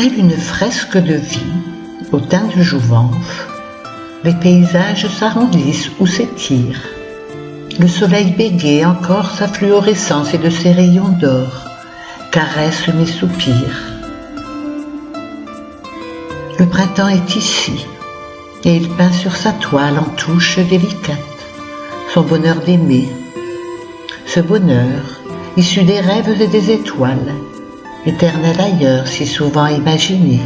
Telle une fresque de vie, au teint de jouvence, les paysages s'arrondissent ou s'étirent. Le soleil bégaie encore sa fluorescence et de ses rayons d'or caresse mes soupirs. Le printemps est ici, et il peint sur sa toile en touches délicates son bonheur d'aimer. Ce bonheur, issu des rêves et des étoiles, éternel ailleurs si souvent imaginé.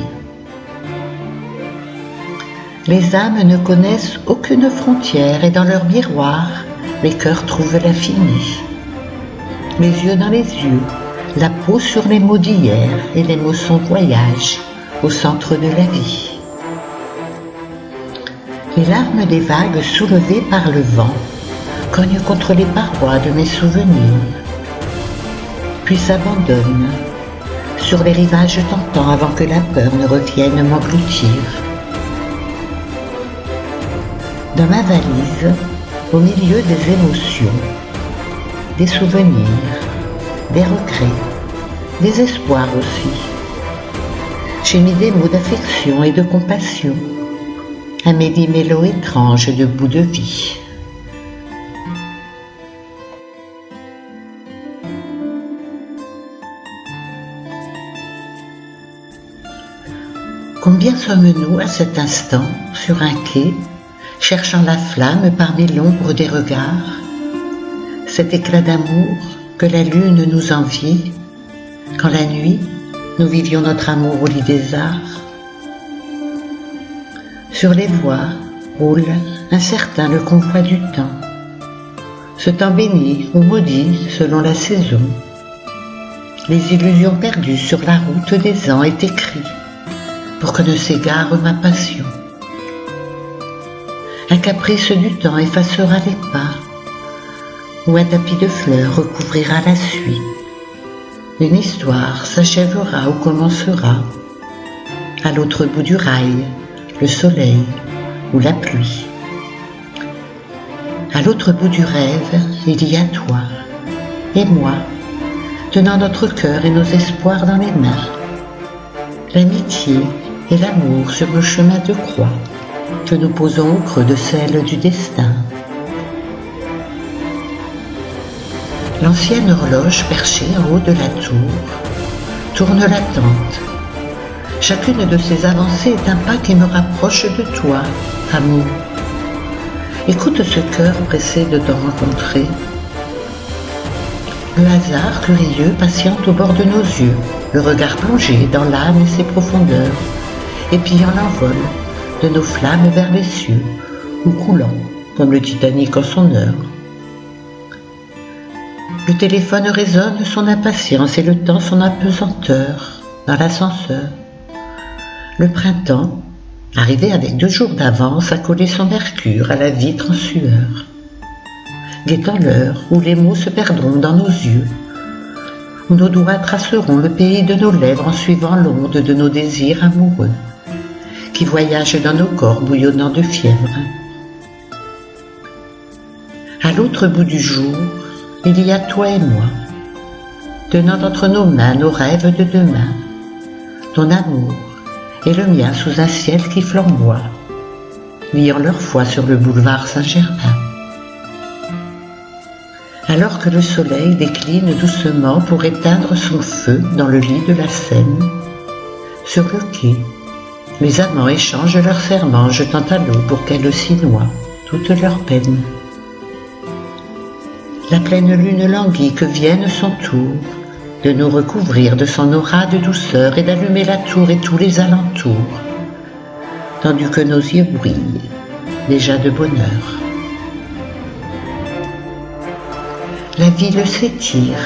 Les âmes ne connaissent aucune frontière et dans leur miroir, les cœurs trouvent l'infini. Les yeux dans les yeux, la peau sur les mots d'hier et l'émotion voyage au centre de la vie. Les larmes des vagues soulevées par le vent cognent contre les parois de mes souvenirs, puis s'abandonnent sur les rivages tentants avant que la peur ne revienne m'engloutir. Dans ma valise, au milieu des émotions, des souvenirs, des regrets, des espoirs aussi, j'ai mis des mots d'affection et de compassion, un méli-mélo étrange de bout de vie. Combien sommes-nous à cet instant sur un quai, cherchant la flamme parmi l'ombre des regards, cet éclat d'amour que la lune nous enviait, quand la nuit, nous vivions notre amour au lit des arts. Sur les voies roule incertain le convoi du temps, ce temps béni ou maudit selon la saison. Les illusions perdues sur la route des ans est écrit pour que ne s'égare ma passion. Un caprice du temps effacera les pas, ou un tapis de fleurs recouvrira la suie. Une histoire s'achèvera ou commencera, à l'autre bout du rail, le soleil ou la pluie. À l'autre bout du rêve, il y a toi et moi, tenant notre cœur et nos espoirs dans les mains. L'amitié et l'amour sur le chemin de croix que nous posons au creux de celle du destin. L'ancienne horloge perchée en haut de la tour tourne l'attente. Chacune de ces avancées est un pas qui me rapproche de toi, amour. Écoute ce cœur pressé de te rencontrer. Le hasard curieux patiente au bord de nos yeux, le regard plongé dans l'âme et ses profondeurs, épiant l'envol de nos flammes vers les cieux, ou coulant comme le Titanic en son heure. Le téléphone résonne son impatience et le temps son apesanteur dans l'ascenseur. Le printemps, arrivé avec 2 jours d'avance, a collé son mercure à la vitre en sueur, guettant l'heure où les mots se perdront dans nos yeux, où nos doigts traceront le pays de nos lèvres en suivant l'onde de nos désirs amoureux, qui voyagent dans nos corps bouillonnants de fièvre. À l'autre bout du jour, il y a toi et moi, tenant entre nos mains nos rêves de demain, ton amour et le mien sous un ciel qui flamboie, liant leur foi sur le boulevard Saint-Germain. Alors que le soleil décline doucement pour éteindre son feu dans le lit de la Seine, sur le quai, les amants échangent leurs serments jetant à l'eau pour qu'elle s'y noie toute leur peine. La pleine lune languit que vienne son tour de nous recouvrir de son aura de douceur et d'allumer la tour et tous les alentours, tandis que nos yeux brillent déjà de bonheur. La ville s'étire,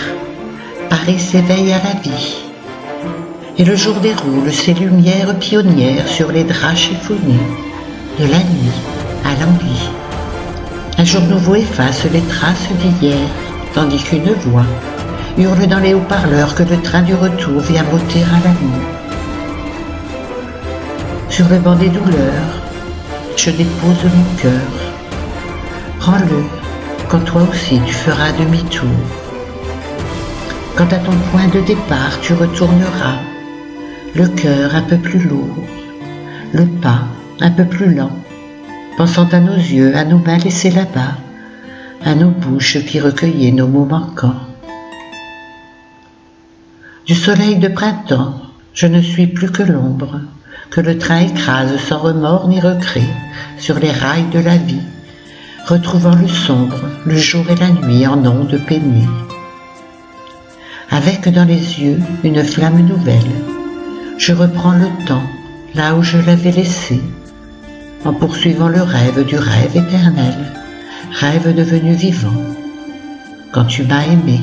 Paris s'éveille à la vie, et le jour déroule ses lumières pionnières sur les draps chiffonnés, de la nuit à l'envie. Un jour nouveau efface les traces d'hier, tandis qu'une voix hurle dans les haut-parleurs que le train du retour vient m'ôter à l'amour. Sur le banc des douleurs, je dépose mon cœur. Prends-le quand toi aussi tu feras demi-tour. Quand à ton point de départ tu retourneras, le cœur un peu plus lourd, le pas un peu plus lent, pensant à nos yeux, à nos mains laissées là-bas, à nos bouches qui recueillaient nos mots manquants. Du soleil de printemps, je ne suis plus que l'ombre, que le train écrase sans remords ni regret sur les rails de la vie, retrouvant le sombre, le jour et la nuit en ondes pénies. Avec dans les yeux une flamme nouvelle, je reprends le temps là où je l'avais laissé, en poursuivant le rêve du rêve éternel, rêve devenu vivant, quand tu m'as aimé.